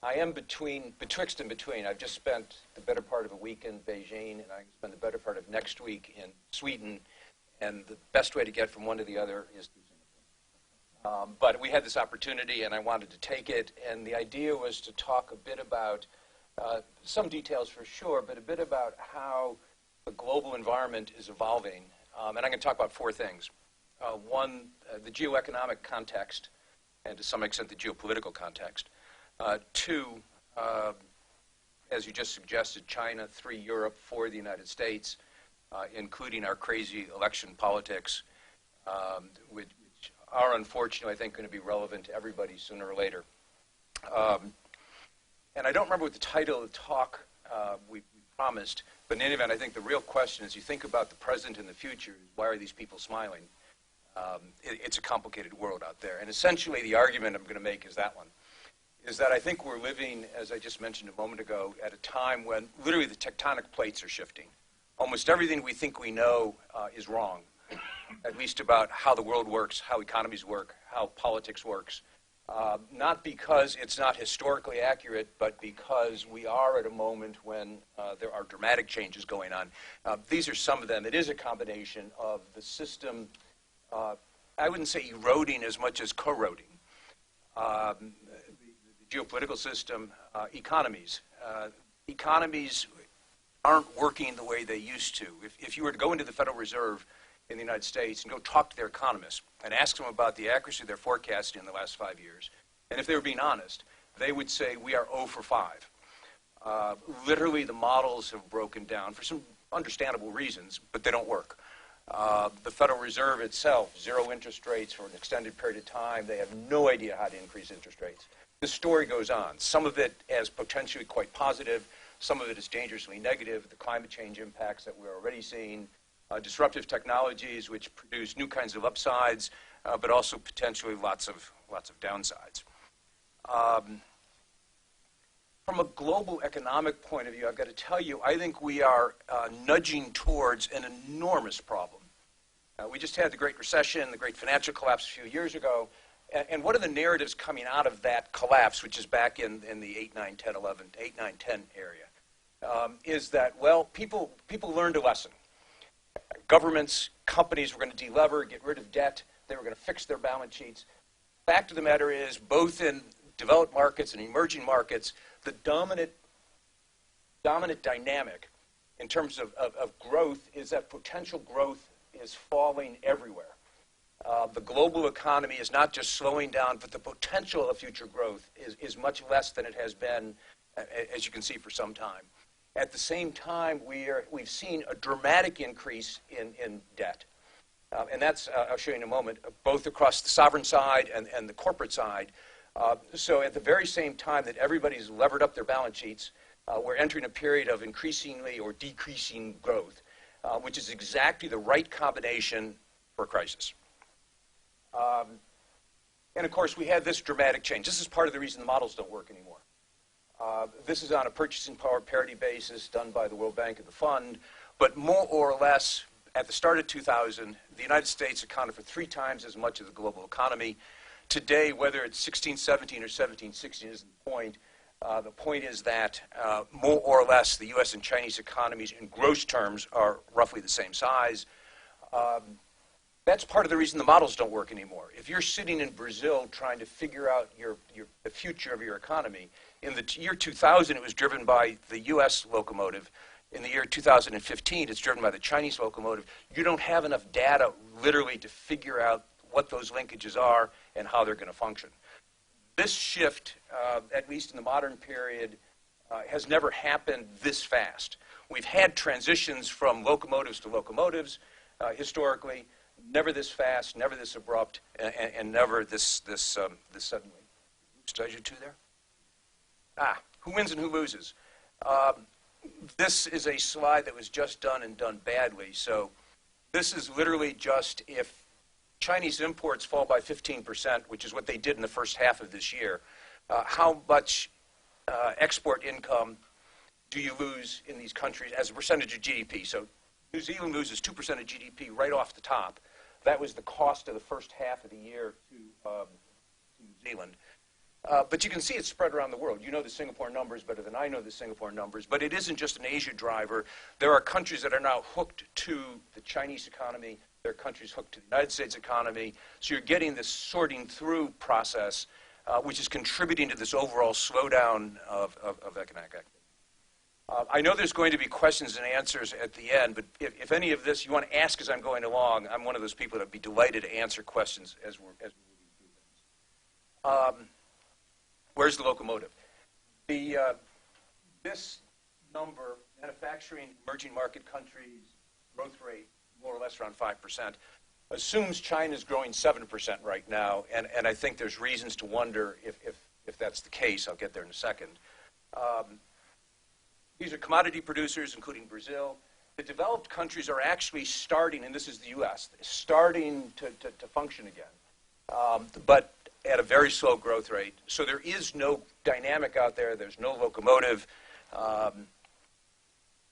I am betwixt and between. I've just spent the better part of a week in Beijing, and I spend the better part of next week in Sweden. And the best way to get from one to the other is through Singapore. But we had this opportunity, and I wanted to take it. And the idea was to talk a bit about some details for sure, but a bit about how the global environment is evolving. And I'm going to talk about four things. One, the geoeconomic context, and to some extent the geopolitical context. Two, as you just suggested, China. Three, Europe. Four, the United States, including our crazy election politics, which are unfortunately, I think, going to be relevant to everybody sooner or later. And I don't remember what the title of the talk we promised, but in any event, I think the real question as you think about the present and the future is why are these people smiling? It's a complicated world out there. And essentially the argument I'm going to make is that one, is that I think we're living, as I just mentioned a moment ago, at a time when literally the tectonic plates are shifting. Almost everything we think we know is wrong, at least about how the world works, how economies work, how politics works. Not because it's not historically accurate, but because we are at a moment when there are dramatic changes going on. These are some of them. It is a combination of the system, I wouldn't say eroding as much as corroding. The geopolitical system, economies. Economies aren't working the way they used to. If you were to go into the Federal Reserve in the United States and go talk to their economists and ask them about the accuracy of their forecasting in the last 5 years, and if they were being honest, they would say we are 0 for 5. Literally, the models have broken down for some understandable reasons, but they don't work. The Federal Reserve itself, zero interest rates for an extended period of time. They have no idea how to increase interest rates. The story goes on. Some of it as potentially quite positive. Some of it is dangerously negative. The climate change impacts that we're already seeing. Disruptive technologies which produce new kinds of upsides, but also potentially lots of downsides. From a global economic point of view, I've got to tell you, I think we are nudging towards an enormous problem. We just had the Great Recession, the Great Financial Collapse a few years ago, and one of the narratives coming out of that collapse, which is back in the 8, 9, 10 area, is that, well, people learned a lesson. Governments, companies were going to delever, get rid of debt. They were going to fix their balance sheets. Fact of the matter is, both in developed markets and emerging markets, the dominant dynamic in terms of growth is that potential growth is falling everywhere. The global economy is not just slowing down, but the potential of future growth is much less than it has been, as you can see, for some time. At the same time, we've seen a dramatic increase in debt. And that's, I'll show you in a moment, both across the sovereign side and the corporate side. So at the very same time that everybody's levered up their balance sheets, we're entering a period of increasingly or decreasing growth, which is exactly the right combination for a crisis. And of course, we had this dramatic change. This is part of the reason the models don't work anymore. This is on a purchasing power parity basis done by the World Bank and the Fund, but more or less, at the start of 2000, the United States accounted for 3 times as much of the global economy. Today, whether it's 1617 or 1716 isn't the point. The point is that more or less the U.S. and Chinese economies in gross terms are roughly the same size. That's part of the reason the models don't work anymore. If you're sitting in Brazil trying to figure out the future of your economy, in the year 2000 it was driven by the U.S. locomotive. In the year 2015 it's driven by the Chinese locomotive. You don't have enough data literally to figure out what those linkages are and how they're going to function. This shift, at least in the modern period, has never happened this fast. We've had transitions from locomotives to locomotives historically, never this fast, never this abrupt, and never this suddenly. Did I do 2 there? Who wins and who loses? This is a slide that was just done and done badly. So this is literally just if Chinese imports fall by 15%, which is what they did in the first half of this year, how much export income do you lose in these countries as a percentage of GDP? So New Zealand loses 2% of GDP right off the top. That was the cost of the first half of the year to New Zealand. But you can see it's spread around the world. You know the Singapore numbers better than I know the Singapore numbers, but it isn't just an Asia driver. There are countries that are now hooked to the Chinese economy. There are countries hooked to the United States economy. So you're getting this sorting through process, which is contributing to this overall slowdown of economic activity. I know there's going to be questions and answers at the end, but if any of this you want to ask as I'm going along, I'm one of those people that would be delighted to answer questions as we're moving through things. Where's the locomotive? This number, manufacturing emerging market countries, growth rate, more or less around 5%, assumes China's growing 7% right now, and I think there's reasons to wonder if that's the case. I'll get there in a second. These are commodity producers, including Brazil. The developed countries are actually starting, and this is the U.S., starting to function again, but at a very slow growth rate. So there is no dynamic out there. There's no locomotive.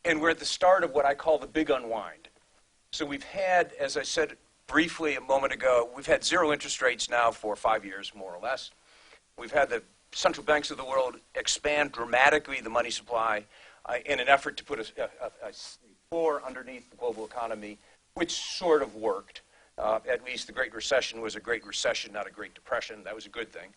And we're at the start of what I call the Big Unwind. So we've had, as I said briefly a moment ago, we've had zero interest rates now for 5 years, more or less. We've had the central banks of the world expand dramatically the money supply in an effort to put a floor underneath the global economy, which sort of worked. At least the Great Recession was a Great Recession, not a Great Depression. That was a good thing.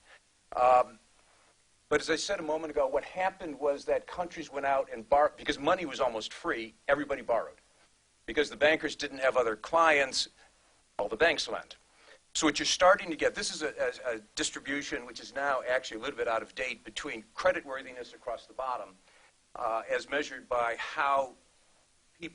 But as I said a moment ago, what happened was that countries went out and borrowed, because money was almost free, everybody borrowed. Because the bankers didn't have other clients, all the banks lent. So what you're starting to get, this is a distribution which is now actually a little bit out of date between creditworthiness across the bottom, as measured by how the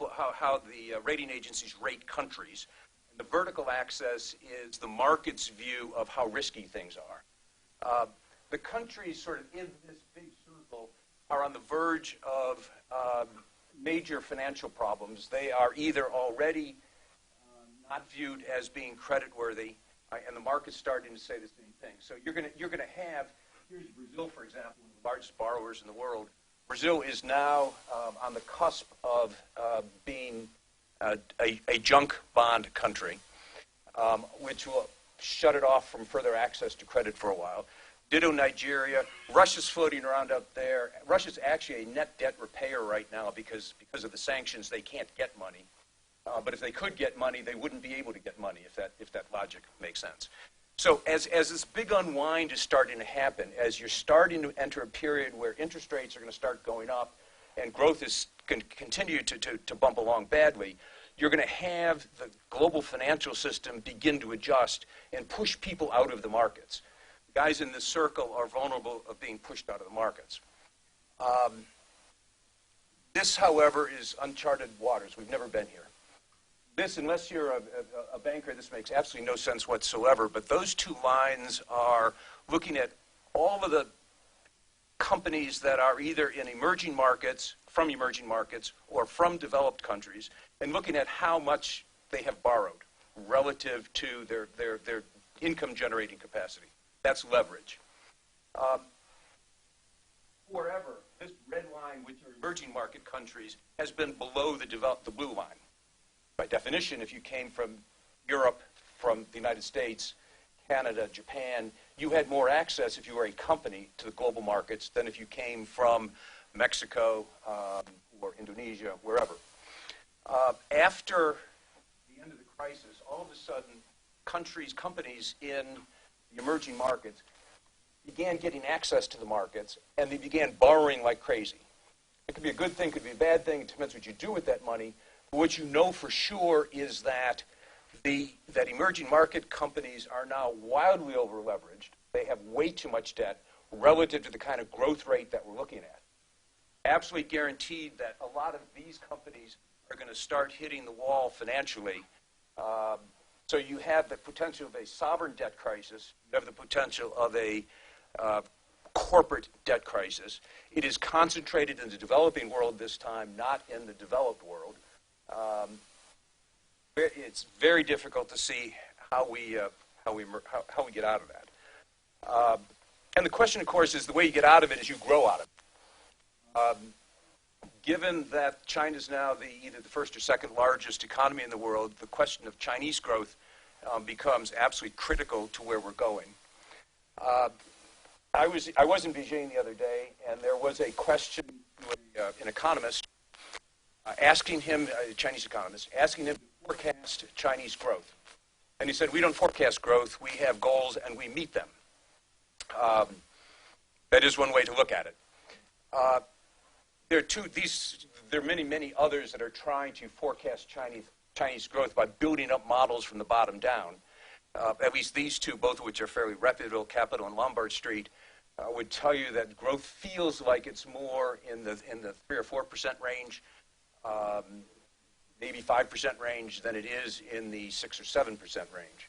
rating agencies rate countries. And the vertical axis is the market's view of how risky things are. The countries sort of in this big circle are on the verge of major financial problems. They are either already not viewed as being creditworthy, and the market's starting to say the same thing. So you're going to have, here's Brazil, for example, one of the largest borrowers in the world. Brazil is now on the cusp of being a junk bond country, which will shut it off from further access to credit for a while. Ditto Nigeria. Russia's floating around up there. Russia's actually a net debt repayer right now because of the sanctions. They can't get money. But if they could get money, they wouldn't be able to get money, if that logic makes sense. So as this big unwind is starting to happen, as you're starting to enter a period where interest rates are going to start going up and growth is going to continue to bump along badly, you're going to have the global financial system begin to adjust and push people out of the markets. The guys in this circle are vulnerable of being pushed out of the markets. This, however, is uncharted waters. We've never been here. This, unless you're a banker, this makes absolutely no sense whatsoever, but those two lines are looking at all of the companies that are either in emerging markets, or from developed countries, and looking at how much they have borrowed relative to their income-generating capacity. That's leverage. Forever, this red line, which are emerging market countries, has been below the blue line. By definition, if you came from Europe, from the United States, Canada, Japan, you had more access if you were a company to the global markets than if you came from Mexico or Indonesia, wherever. After the end of the crisis, all of a sudden, companies in the emerging markets began getting access to the markets, and they began borrowing like crazy. It could be a good thing, could be a bad thing. It depends what you do with that money. But what you know for sure is that that emerging market companies are now wildly over-leveraged. They have way too much debt relative to the kind of growth rate that we're looking at. Absolutely guaranteed that a lot of these companies are going to start hitting the wall financially. So you have the potential of a sovereign debt crisis. You have the potential of a corporate debt crisis. It is concentrated in the developing world this time, not in the developed world. It's very difficult to see how we get out of that. And the question, of course, is the way you get out of it is you grow out of it. Given that China is now either the first or second largest economy in the world, the question of Chinese growth becomes absolutely critical to where we're going. I was in Beijing the other day, and there was a question with an economist asking him, a Chinese economist, asking him to forecast Chinese growth. And he said, we don't forecast growth, we have goals and we meet them. That is one way to look at it. There are many, many others that are trying to forecast Chinese growth by building up models from the bottom down. At least these two, both of which are fairly reputable, Capital and Lombard Street, would tell you that growth feels like it's more in the 3 or 4% range, maybe 5% range, than it is in the 6 or 7% range.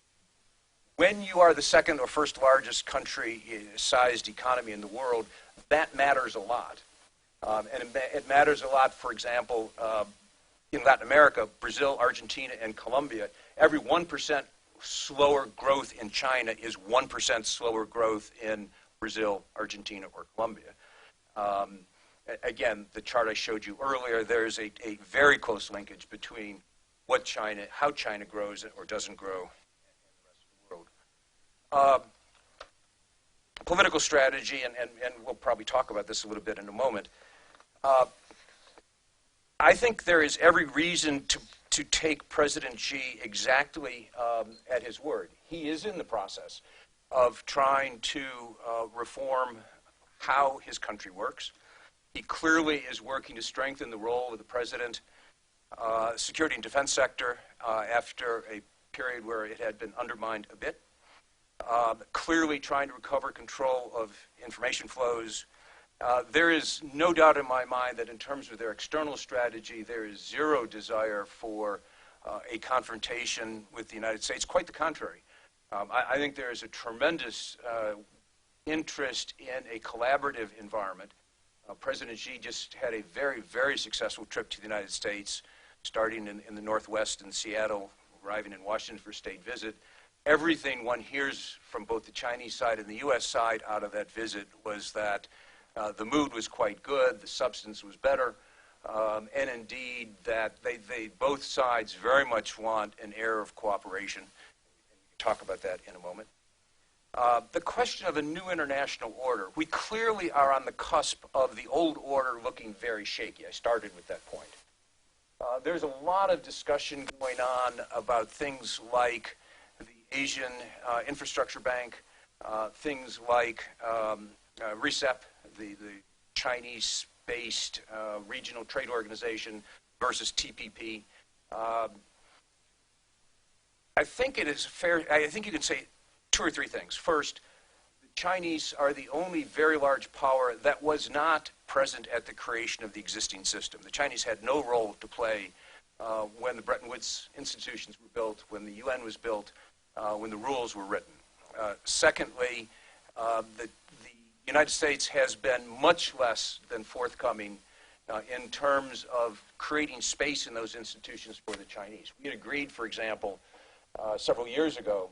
When you are the second or first largest country-sized economy in the world, that matters a lot. And it matters a lot, for example, in Latin America, Brazil, Argentina, and Colombia. Every 1% slower growth in China is 1% slower growth in Brazil, Argentina, or Colombia. Again, the chart I showed you earlier, there's a very close linkage between how China grows or doesn't grow and the rest of the world. Political strategy, and we'll probably talk about this a little bit in a moment. I think there is every reason to take President Xi exactly at his word. He is in the process of trying to reform how his country works. He clearly is working to strengthen the role of the president, security and defense sector, after a period where it had been undermined a bit. Clearly trying to recover control of information flows. There is no doubt in my mind that in terms of their external strategy, there is zero desire for a confrontation with the United States. Quite the contrary. I think there is a tremendous interest in a collaborative environment. President Xi just had a very, very successful trip to the United States, starting in the Northwest in Seattle, arriving in Washington for a state visit. Everything one hears from both the Chinese side and the U.S. side out of that visit was that the mood was quite good, the substance was better, and indeed that they both sides very much want an air of cooperation. And we can talk about that in a moment. The question of a new international order. We clearly are on the cusp of the old order looking very shaky. I started with that point. There's a lot of discussion going on about things like the Asian Infrastructure Bank, things like RSIS, the Chinese-based regional trade organization versus TPP. I think it is fair. I think you can say two or three things. First, the Chinese are the only very large power that was not present at the creation of the existing system. The Chinese had no role to play when the Bretton Woods institutions were built, when the UN was built, when the rules were written. Secondly, the United States has been much less than forthcoming in terms of creating space in those institutions for the Chinese. We had agreed, for example, several years ago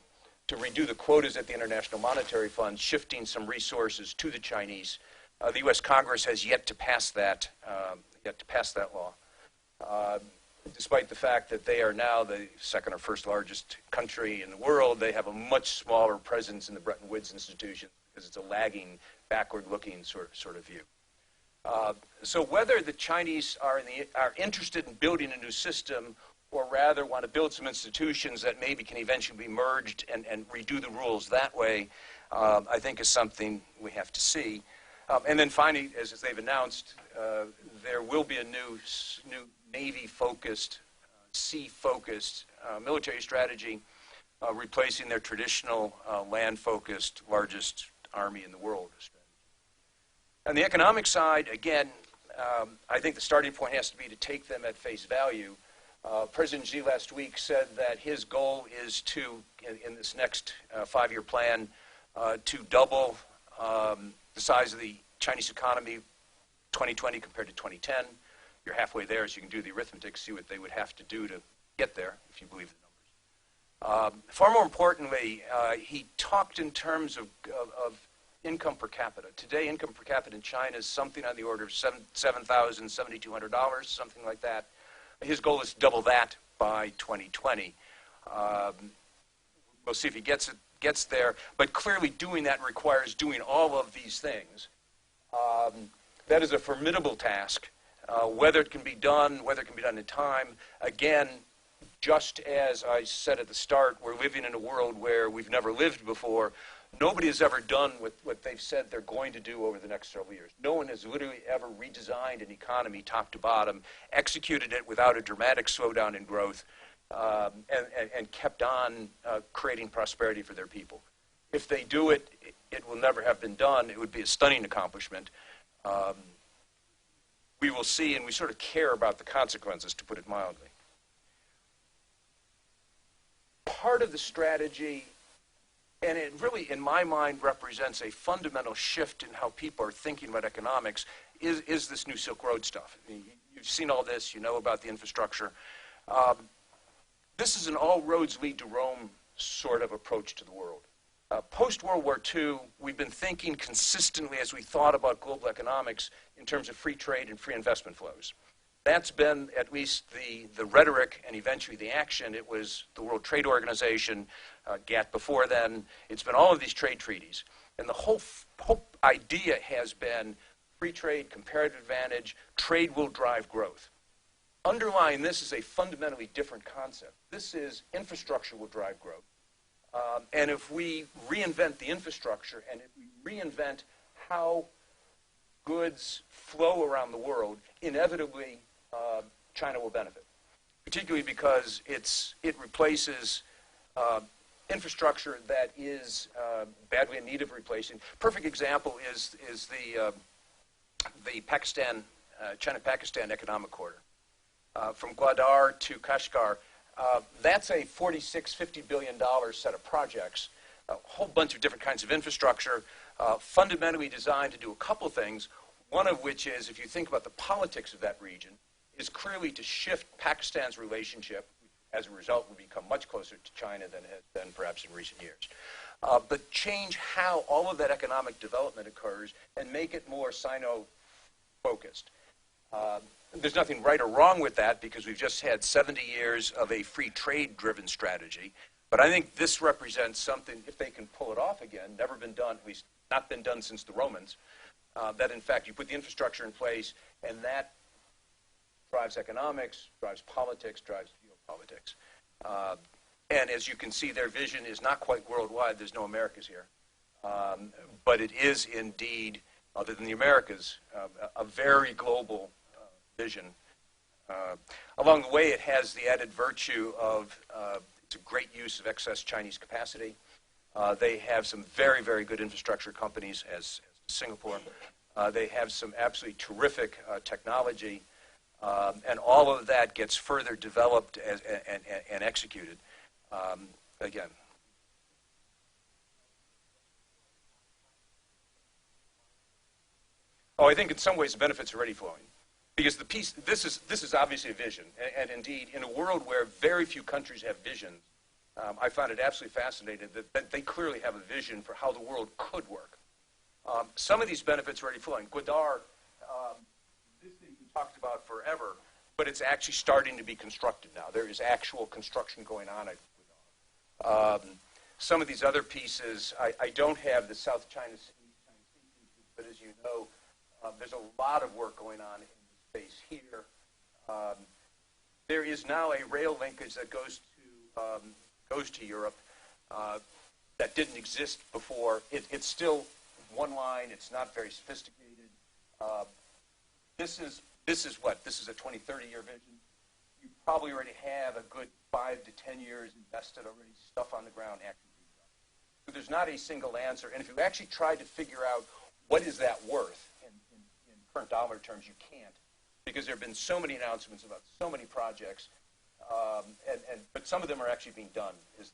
to redo the quotas at the International Monetary Fund, shifting some resources to the Chinese. The U.S. Congress has yet to pass that law, despite the fact that they are now the second or first largest country in the world. They have a much smaller presence in the Bretton Woods institution because it's a lagging, backward-looking sort of view. So whether the Chinese are interested in building a new system, or rather want to build some institutions that maybe can eventually be merged and redo the rules that way, I think is something we have to see. And then finally, as they've announced, there will be a new Navy-focused, sea-focused military strategy, replacing their traditional land-focused largest army in the world. On the economic side, again, I think the starting point has to be to take them at face value. President Xi last week said that his goal is to, in this next 5-year plan, to double the size of the Chinese economy 2020 compared to 2010. You're halfway there, so you can do the arithmetic, see what they would have to do to get there, if you believe the numbers. Far more importantly, he talked in terms of income per capita. Today, income per capita in China is something on the order of $7,000, $7,200, something like that. His goal is to double that by 2020. We'll see if he gets it gets there, but clearly doing that requires doing all of these things. That is a formidable task. Whether it can be done in time, again, just as I said at the start, we're living in a world where we've never lived before. Nobody has ever done what they've said they're going to do over the next several years. No one has literally ever redesigned an economy top to bottom, executed it without a dramatic slowdown in growth, and kept on creating prosperity for their people. If they do it, it will never have been done. It would be a stunning accomplishment. We will see, and we sort of care about the consequences, to put it mildly. Part of the strategy, and it really, in my mind, represents a fundamental shift in how people are thinking about economics, is this new Silk Road stuff. You've seen all this. You know about the infrastructure. This is an all roads lead to Rome sort of approach to the world. Post-World War II, we've been thinking consistently as we thought about global economics in terms of free trade and free investment flows. That's been at least the rhetoric and eventually the action. It was the World Trade Organization, GATT before then. It's been all of these trade treaties. And the whole idea has been free trade, comparative advantage, trade will drive growth. Underlying this is a fundamentally different concept. This is infrastructure will drive growth. And if we reinvent the infrastructure and if we reinvent how goods flow around the world, inevitably China will benefit, particularly because it replaces infrastructure that is badly in need of replacing. Perfect example is the Pakistan, China-Pakistan economic corridor. From Gwadar to Kashgar, that's a $46–50 billion set of projects, a whole bunch of different kinds of infrastructure, fundamentally designed to do a couple things, one of which is, if you think about the politics of that region, is clearly to shift Pakistan's relationship, as a result will become much closer to China than it has been perhaps in recent years. But change how all of that economic development occurs and make it more Sino-focused. There's nothing right or wrong with that because we've just had 70 years of a free trade-driven strategy. But I think this represents something, if they can pull it off again, never been done, at least not been done since the Romans, that in fact you put the infrastructure in place and that drives economics, drives politics, drives geopolitics. And as you can see, their vision is not quite worldwide. There's no Americas here. But it is indeed, other than the Americas, a very global vision. Along the way, it has the added virtue of it's a great use of excess Chinese capacity. They have some very, very good infrastructure companies, as Singapore. They have some absolutely terrific technology. And all of that gets further developed and executed. Again. Oh, I think in some ways the benefits are already flowing. Because this is obviously a vision. And indeed, in a world where very few countries have visions, I found it absolutely fascinating that they clearly have a vision for how the world could work. Some of these benefits are already flowing. Gwadar, this thing we talked about forever, but it's actually starting to be constructed now. There is actual construction going on at Gwadar. Some of these other pieces, I don't have the South China Sea, but as you know, there's a lot of work going on in the space here. There is now a rail linkage that goes to Europe that didn't exist before. It's still one line. It's not very sophisticated. This is what? This is a 20, 30-year vision. You probably already have a good 5 to 10 years invested already, stuff on the ground actually being done. So there's not a single answer. And if you actually try to figure out what is that worth in current dollar terms, you can't, because there have been so many announcements about so many projects, but some of them are actually being done. I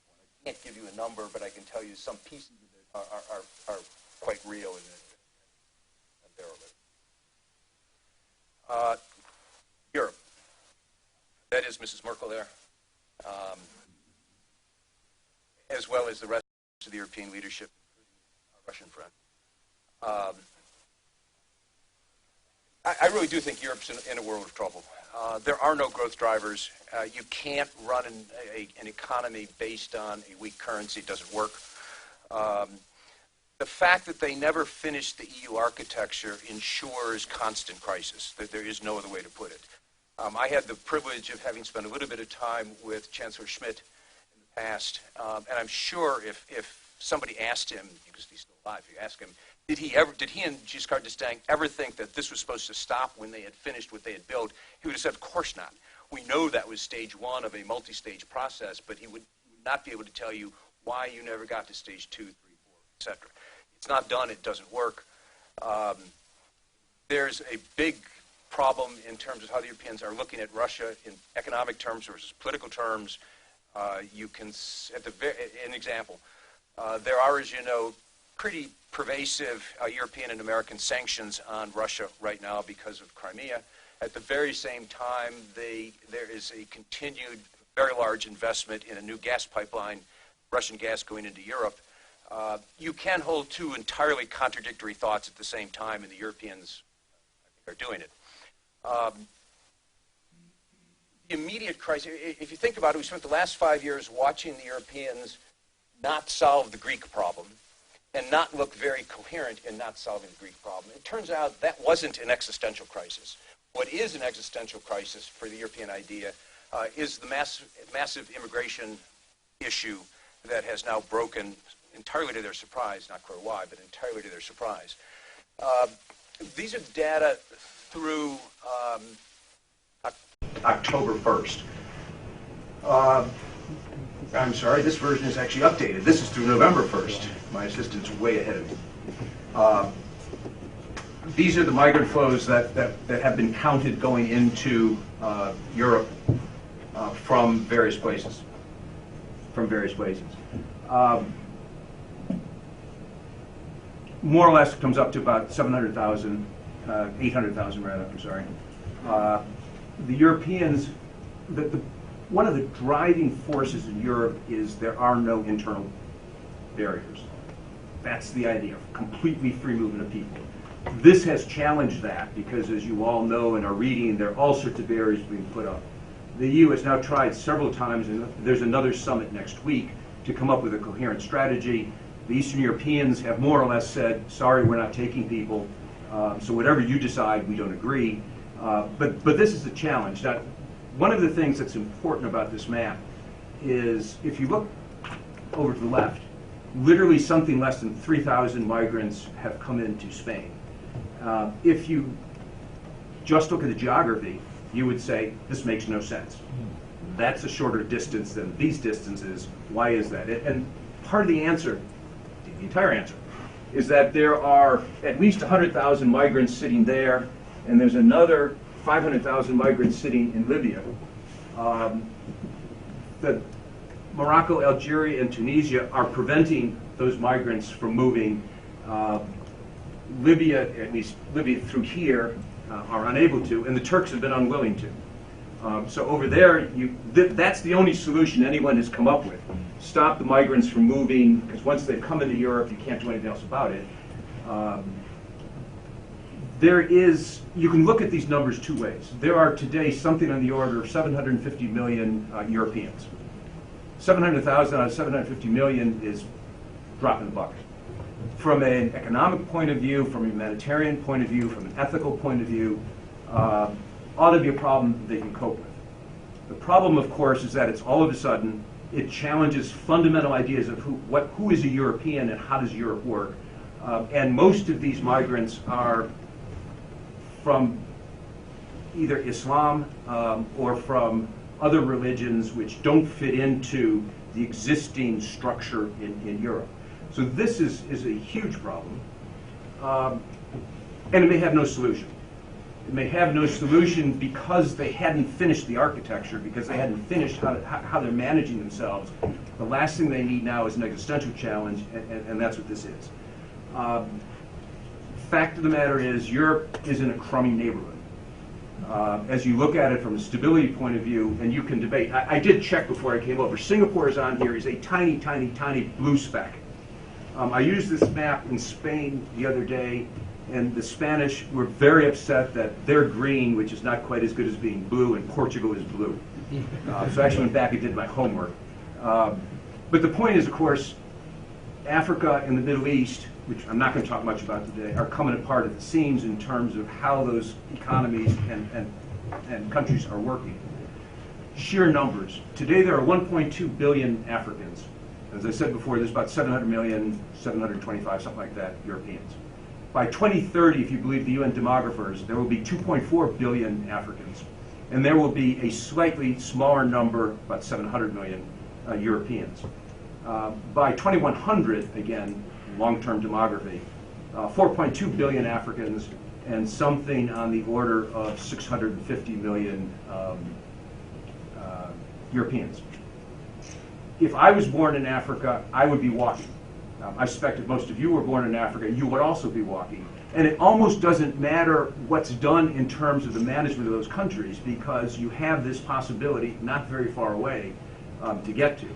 can't give you a number, but I can tell you some pieces of it are quite real and they're of it. Europe. That is Mrs. Merkel there, as well as the rest of the European leadership, including our Russian friend. I really do think Europe's in a world of trouble. There are no growth drivers. You can't run an economy based on a weak currency. It doesn't work. The fact that they never finished the EU architecture ensures constant crisis. There is no other way to put it. I had the privilege of having spent a little bit of time with Chancellor Schmidt in the past, and I'm sure if somebody asked him, because he's still alive, if you ask him, did he and Giscard d'Estaing ever think that this was supposed to stop when they had finished what they had built? He would have said, of course not. We know that was stage one of a multi-stage process, but he would not be able to tell you why you never got to stage 2, 3, 4, etc. It's not done. It doesn't work. There's a big problem in terms of how the Europeans are looking at Russia in economic terms versus political terms. You can, an example, there are, as you know, pretty pervasive European and American sanctions on Russia right now because of Crimea. At the very same time, there is a continued, very large investment in a new gas pipeline, Russian gas going into Europe. You can hold two entirely contradictory thoughts at the same time, and the Europeans, I think, are doing it. The immediate crisis, if you think about it, we spent the last 5 years watching the Europeans not solve the Greek problem and not look very coherent in not solving the Greek problem. It turns out that wasn't an existential crisis. What is an existential crisis for the European idea is the massive immigration issue that has now broken, entirely to their surprise, not clear why, but entirely to their surprise. These are data through October 1st. I'm sorry, this version is actually updated. This is through November 1st. My assistant's way ahead of me. These are the migrant flows that have been counted going into Europe from various places. More or less comes up to about 700,000, 800,000 rather, I'm sorry. The Europeans, one of the driving forces in Europe is there are no internal barriers. That's the idea, of completely free movement of people. This has challenged that because, as you all know and are reading, there are all sorts of barriers being put up. The EU has now tried several times, and there's another summit next week, to come up with a coherent strategy. The Eastern Europeans have more or less said, sorry, we're not taking people, so whatever you decide, we don't agree. But this is a challenge. Now, one of the things that's important about this map is, if you look over to the left, literally something less than 3,000 migrants have come into Spain. If you just look at the geography, you would say, this makes no sense. That's a shorter distance than these distances. Why is that? And part of the answer, the entire answer, is that there are at least 100,000 migrants sitting there, and there's another 500,000 migrants sitting in Libya. The Morocco, Algeria, and Tunisia are preventing those migrants from moving. Libya, at least Libya through here, are unable to, and the Turks have been unwilling to. So over there, that's the only solution anyone has come up with. Stop the migrants from moving, because once they've come into Europe, you can't do anything else about it. You can look at these numbers two ways. There are today something on the order of 750 million Europeans. 700,000 out of 750 million is a drop in the bucket. From an economic point of view, from a humanitarian point of view, from an ethical point of view, ought to be a problem they can cope with. The problem, of course, is that it's all of a sudden, it challenges fundamental ideas of who is a European and how does Europe work. And most of these migrants are from either Islam or from other religions which don't fit into the existing structure in Europe. So this is a huge problem, and it may have no solution. It may have no solution because they hadn't finished the architecture, because they hadn't finished how they're managing themselves. The last thing they need now is an existential challenge, and that's what this is. Fact of the matter is, Europe is in a crummy neighborhood. As you look at it from a stability point of view, and you can debate. I did check before I came over. Singapore is on here. Is a tiny, tiny, tiny blue speck. I used this map in Spain the other day, and the Spanish were very upset that their green, which is not quite as good as being blue, and Portugal is blue. So I actually went back and did my homework. But the point is, of course, Africa and the Middle East, which I'm not going to talk much about today, are coming apart at the seams in terms of how those economies and countries are working. Sheer numbers. Today there are 1.2 billion Africans. As I said before, there's about 700 million, 725, something like that, Europeans. By 2030, if you believe the UN demographers, there will be 2.4 billion Africans. And there will be a slightly smaller number, about 700 million, Europeans. By 2100, again, long-term demography, 4.2 billion Africans and something on the order of 650 million Europeans. If I was born in Africa, I would be walking. I suspect if most of you were born in Africa, you would also be walking. And it almost doesn't matter what's done in terms of the management of those countries, because you have this possibility not very far away to get to.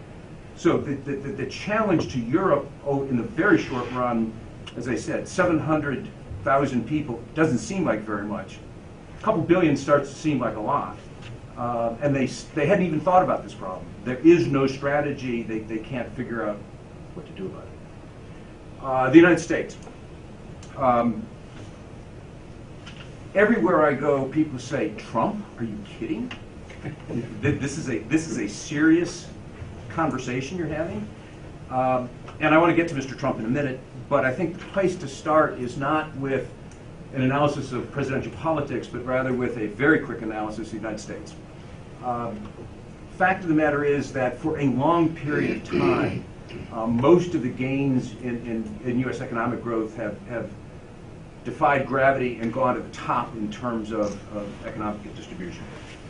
So the challenge to Europe in the very short run, as I said, 700,000 people doesn't seem like very much. A couple billion starts to seem like a lot. And they hadn't even thought about this problem. There is no strategy. They can't figure out what to do about it. The United States. Everywhere I go, people say, "Trump? Are you kidding?" This is a serious conversation you're having. And I want to get to Mr. Trump in a minute, but I think the place to start is not with an analysis of presidential politics, but rather with a very quick analysis of the United States. Fact of the matter is that for a long period of time, most of the gains in U.S. economic growth have defied gravity and gone to the top in terms of economic distribution.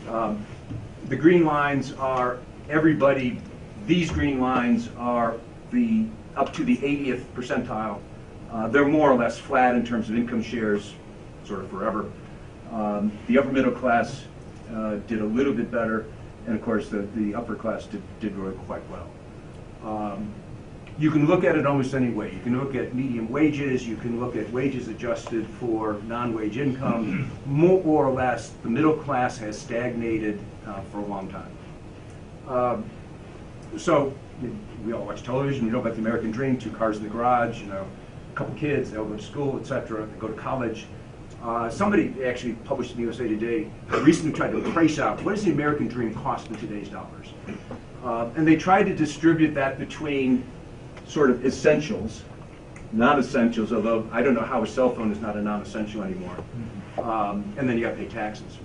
The green lines are everybody. These green lines are up to the 80th percentile. They're more or less flat in terms of income shares, sort of forever. The upper middle class did a little bit better, and of course the upper class did really quite well. You can look at it almost any way. You can look at median wages, you can look at wages adjusted for non-wage income. More or less, the middle class has stagnated for a long time. So we all watch television, we know about the American dream, 2 cars in the garage, a couple kids, they'll go to school, etc., they go to college. Somebody actually published in the USA Today recently tried to trace out what does the American dream cost in today's dollars. And they tried to distribute that between sort of essentials, non-essentials, although I don't know how a cell phone is not a non-essential anymore. And then you got to pay taxes.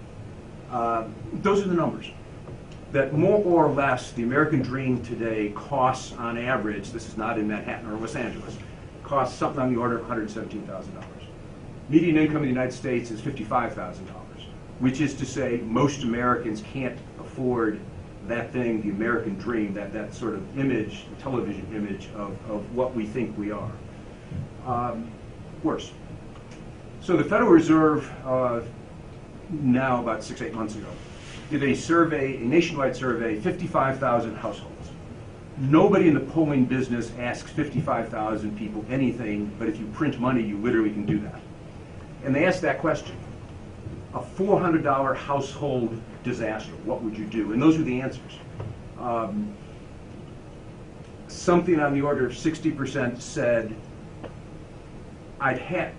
Those are the numbers. That more or less the American dream today costs on average, this is not in Manhattan or Los Angeles, costs something on the order of $117,000. Median income in the United States is $55,000, which is to say most Americans can't afford that thing, the American dream, that sort of image, the television image of what we think we are. Worse. So the Federal Reserve, now about 6-8 months ago, did a survey, a nationwide survey, 55,000 households. Nobody in the polling business asks 55,000 people anything, but if you print money, you literally can do that. And they asked that question. A $400 household disaster, what would you do? And those were the answers. Something on the order of 60% said, I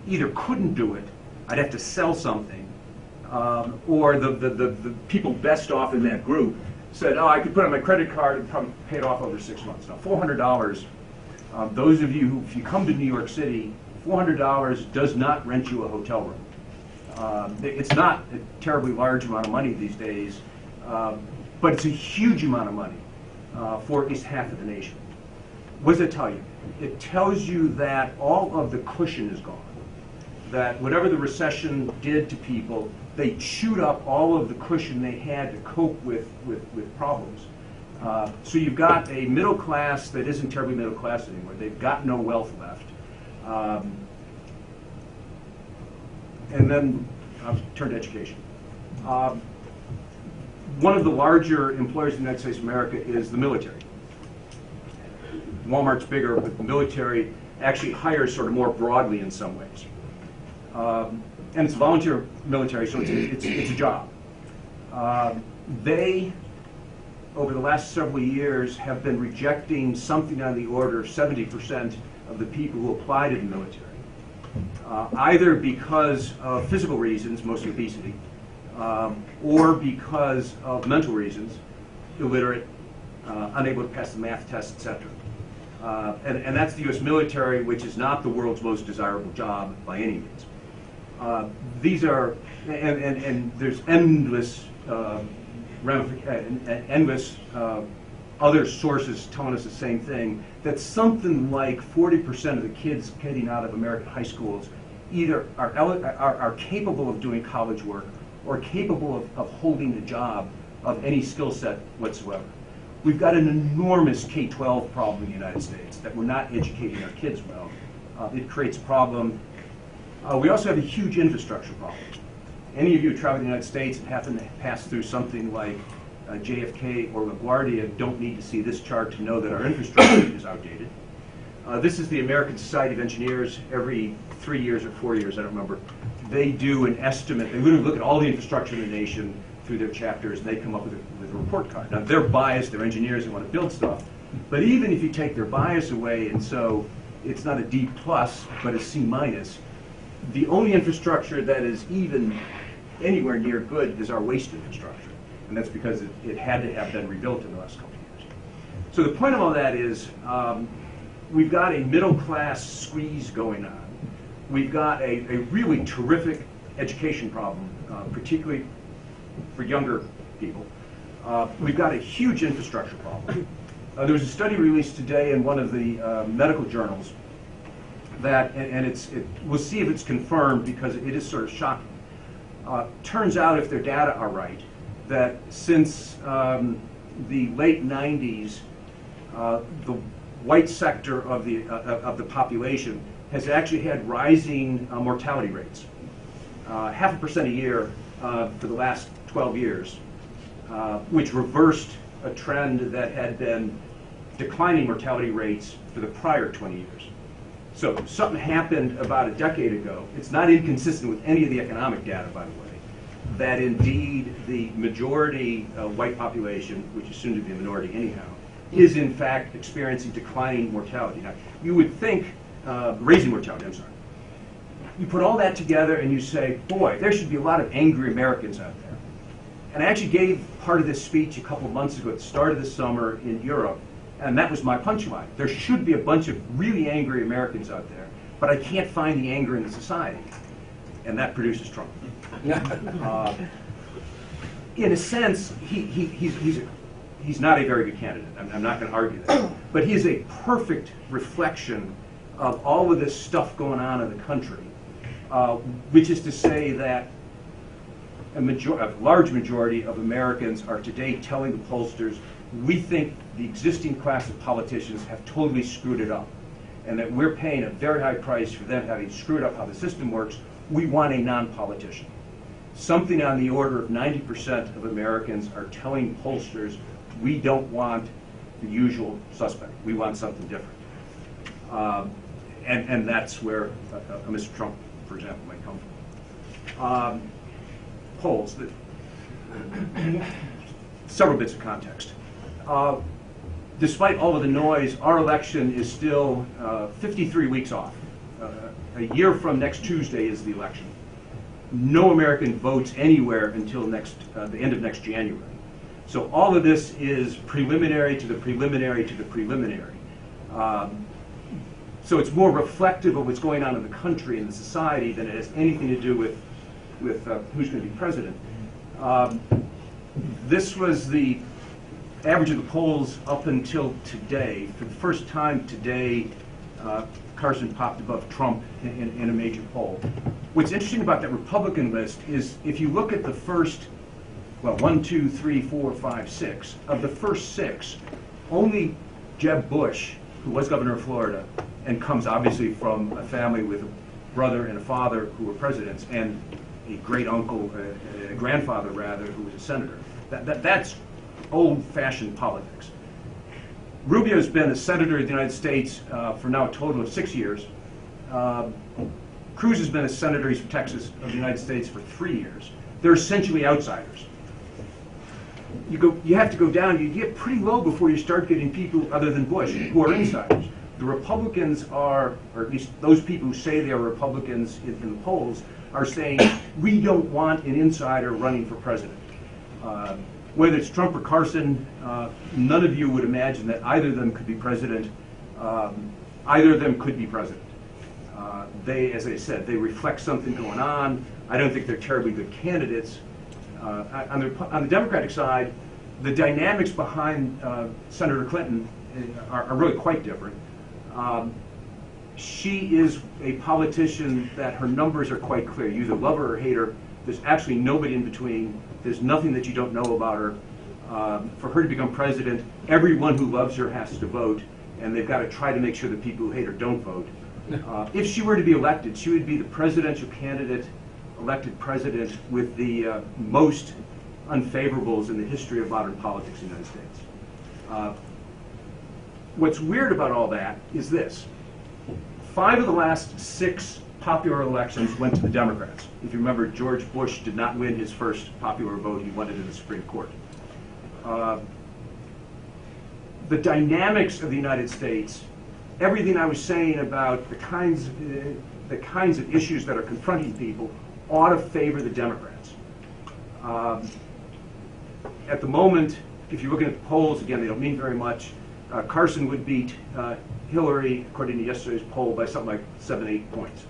either couldn't do it, I'd have to sell something, or the people best off in that group said, oh, I could put it on my credit card and probably pay it off over 6 months. Now, $400, those of you who, if you come to New York City, $400 does not rent you a hotel room. It's not a terribly large amount of money these days, but it's a huge amount of money for at least half of the nation. What does it tell you? It tells you that all of the cushion is gone, that whatever the recession did to people, they chewed up all of the cushion they had to cope with problems. So you've got a middle class that isn't terribly middle class anymore. They've got no wealth left. And then I'll turn to education. One of the larger employers in the United States of America is the military. Walmart's bigger, but the military actually hires sort of more broadly in some ways. And it's volunteer military, so it's a job. They over the last several years, have been rejecting something on the order of 70% of the people who apply to the military, either because of physical reasons, mostly obesity, or because of mental reasons, illiterate, unable to pass the math test, etc. And that's the U.S. military, which is not the world's most desirable job by any means. These are, and there's endless endless other sources telling us the same thing, that something like 40% of the kids getting out of American high schools either are capable of doing college work or capable of holding a job of any skill set whatsoever. We've got an enormous K-12 problem in the United States that we're not educating our kids well. It creates a problem. We also have a huge infrastructure problem. Any of you who travel to the United States and happen to pass through something like JFK or LaGuardia don't need to see this chart to know that our infrastructure is outdated. This is the American Society of Engineers. Every 3 years or 4 years, I don't remember, they do an estimate. They literally look at all the infrastructure in the nation through their chapters, and they come up with a report card. Now, they're biased, they're engineers, they want to build stuff. But even if you take their bias away, and so it's not a D+, but a C-, the only infrastructure that is even anywhere near good is our waste infrastructure. And that's because it had to have been rebuilt in the last couple of years. So the point of all that is we've got a middle-class squeeze going on. We've got a really terrific education problem, particularly for younger people. We've got a huge infrastructure problem. There was a study released today in one of the medical journals that, and we'll see if it's confirmed because it is sort of shocking. Turns out, if their data are right, that since the late 90s, the white sector of the population has actually had rising mortality rates, 0.5% a year for the last 12 years, which reversed a trend that had been declining mortality rates for the prior 20 years. So something happened about a decade ago. It's not inconsistent with any of the economic data, by the way, that indeed the majority white population, which is soon to be a minority anyhow, is in fact experiencing declining mortality. Now, you would think, raising mortality, I'm sorry. You put all that together and you say, boy, there should be a lot of angry Americans out there. And I actually gave part of this speech a couple of months ago at the start of the summer in Europe, and that was my punchline. There should be a bunch of really angry Americans out there, but I can't find the anger in the society. And that produces Trump. In a sense, he's not a very good candidate. I'm not going to argue that. But he is a perfect reflection of all of this stuff going on in the country, which is to say that a large majority of Americans are today telling the pollsters, we think the existing class of politicians have totally screwed it up, and that we're paying a very high price for them having screwed up how the system works. We want a non-politician. Something on the order of 90% of Americans are telling pollsters, we don't want the usual suspect. We want something different. And that's where Mr. Trump, for example, might come from. Polls, several bits of context. Despite all of the noise, our election is still 53 weeks off. A year from next Tuesday is the election. No American votes anywhere until the end of next January. So all of this is preliminary to the preliminary to the preliminary. So it's more reflective of what's going on in the country and the society than it has anything to do with who's going to be president. This was the average of the polls up until today. For the first time today, Carson popped above Trump in a major poll. What's interesting about that Republican list is if you look at the first, 1, 2, 3, 4, 5, 6, of the first 6, only Jeb Bush, who was governor of Florida, and comes obviously from a family with a brother and a father who were presidents, and a great uncle, a grandfather rather, who was a senator. That's old-fashioned politics. Rubio's been a senator of the United States for now a total of 6 years. Cruz has been a senator, he's from Texas, of the United States for 3 years. They're essentially outsiders. you have to go down. You get pretty low before you start getting people other than Bush who are insiders. The Republicans are, or at least those people who say they are Republicans in the polls, are saying we don't want an insider running for president. Whether it's Trump or Carson, none of you would imagine that either of them could be president. Either of them could be president. They, as I said, they reflect something going on. I don't think they're terribly good candidates. On the Democratic side, the dynamics behind Senator Clinton are really quite different. She is a politician that her numbers are quite clear. You either love her or hate her. There's actually nobody in between. There's nothing that you don't know about her. For her to become president, everyone who loves her has to vote, and they've got to try to make sure that people who hate her don't vote. If she were to be elected, she would be the presidential candidate, elected president with the most unfavorables in the history of modern politics in the United States. What's weird about all that is this. 5 of the last 6 popular elections went to the Democrats. If you remember, George Bush did not win his first popular vote. He won it in the Supreme Court. The dynamics of the United States, everything I was saying about the kinds of issues that are confronting people ought to favor the Democrats. At the moment, if you're looking at the polls, again, they don't mean very much. Carson would beat Hillary, according to yesterday's poll, by something like 7-8 points.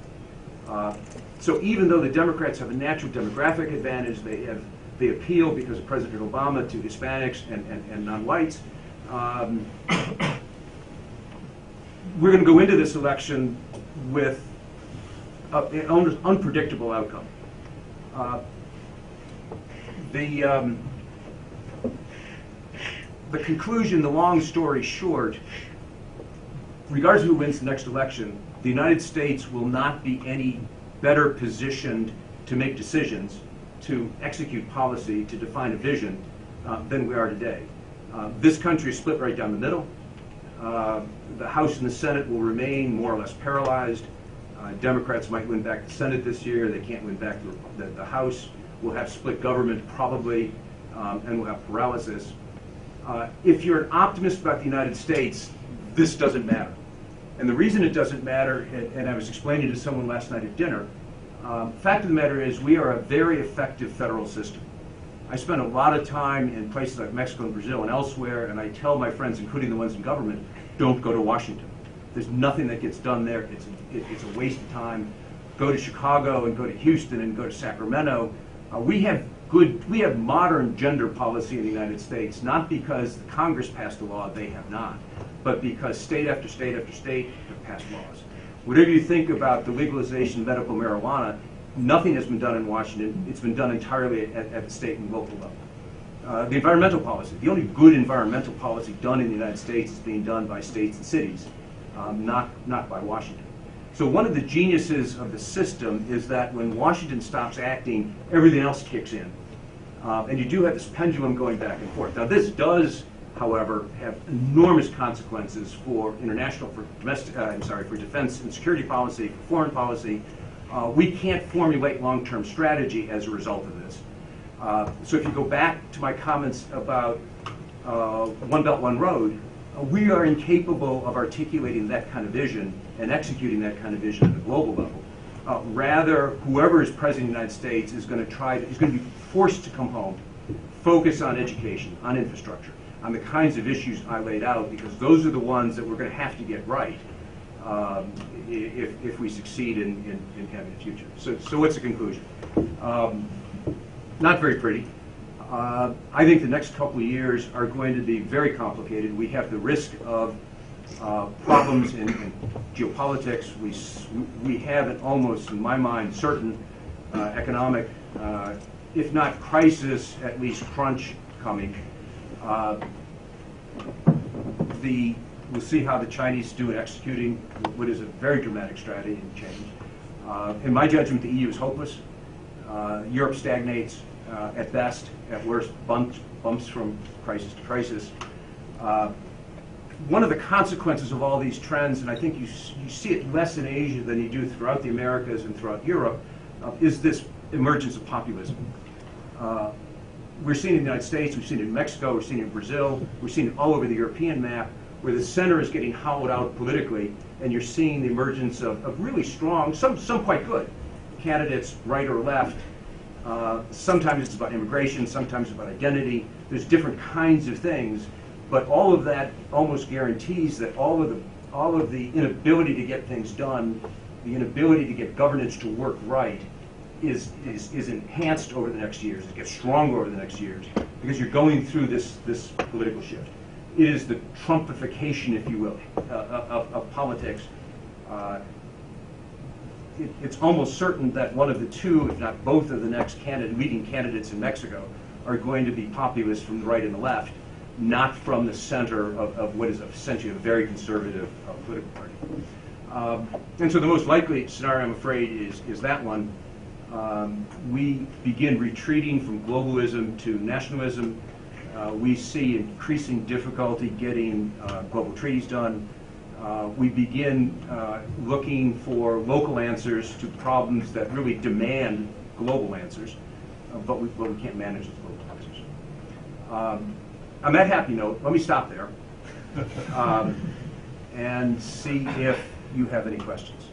So even though the Democrats have a natural demographic advantage, they appeal because of President Obama to Hispanics and non-whites, we're going to go into this election with an unpredictable outcome. The conclusion, the long story short, regardless of who wins the next election, the United States will not be any better positioned to make decisions, to execute policy, to define a vision than we are today. This country is split right down the middle. The House and the Senate will remain more or less paralyzed. Democrats might win back the Senate this year. They can't win back the House. We'll have split government probably, and we'll have paralysis. If you're an optimist about the United States, this doesn't matter. And the reason it doesn't matter, and I was explaining to someone last night at dinner, fact of the matter is we are a very effective federal system. I spend a lot of time in places like Mexico and Brazil and elsewhere, and I tell my friends, including the ones in government, don't go to Washington. There's nothing that gets done there. It's a waste of time. Go to Chicago and go to Houston and go to Sacramento. We have modern gender policy in the United States, not because the Congress passed a law, they have not, but because state after state after state have passed laws. Whatever you think about the legalization of medical marijuana, nothing has been done in Washington. It's been done entirely at the state and local level. The environmental policy, the only good environmental policy done in the United States is being done by states and cities, not by Washington. So one of the geniuses of the system is that when Washington stops acting, everything else kicks in. And you do have this pendulum going back and forth. Now this does, however, have enormous consequences for for defense and security policy, for foreign policy. We can't formulate long-term strategy as a result of this. So if you go back to my comments about One Belt, One Road, we are incapable of articulating that kind of vision and executing that kind of vision at a global level. Rather, whoever is president of the United States is going to be forced to come home, focus on education, on infrastructure, on the kinds of issues I laid out, because those are the ones that we're going to have to get right if we succeed in having a future. So what's the conclusion? Not very pretty. I think the next couple of years are going to be very complicated. We have the risk of problems in geopolitics. We have an almost, in my mind, certain economic, if not crisis, at least crunch coming. We'll see how the Chinese do in executing what is a very dramatic strategy and change. In my judgment, the EU is hopeless. Europe stagnates at best, at worst, bumps from crisis to crisis. One of the consequences of all these trends, and I think you see it less in Asia than you do throughout the Americas and throughout Europe, is this emergence of populism. we're seeing it in the United States, we've seen it in Mexico, we're seeing it in Brazil, we're seeing it all over the European map, where the center is getting hollowed out politically, and you're seeing the emergence of really strong, some quite good, candidates, right or left. Sometimes it's about immigration, sometimes it's about identity. There's different kinds of things, but all of that almost guarantees that all of the inability to get things done, the inability to get governance to work right, is enhanced over the next years. It gets stronger over the next years because you're going through this political shift. It is the Trumpification, if you will, of politics. It's almost certain that one of the two, if not both, of the next leading candidates in Mexico are going to be populists from the right and the left, not from the center of what is essentially a very conservative political party. And so the most likely scenario, I'm afraid, is that one. We begin retreating from globalism to nationalism. We see increasing difficulty getting global treaties done. We begin looking for local answers to problems that really demand global answers, but we can't manage those global answers. On that happy note, let me stop there and see if you have any questions.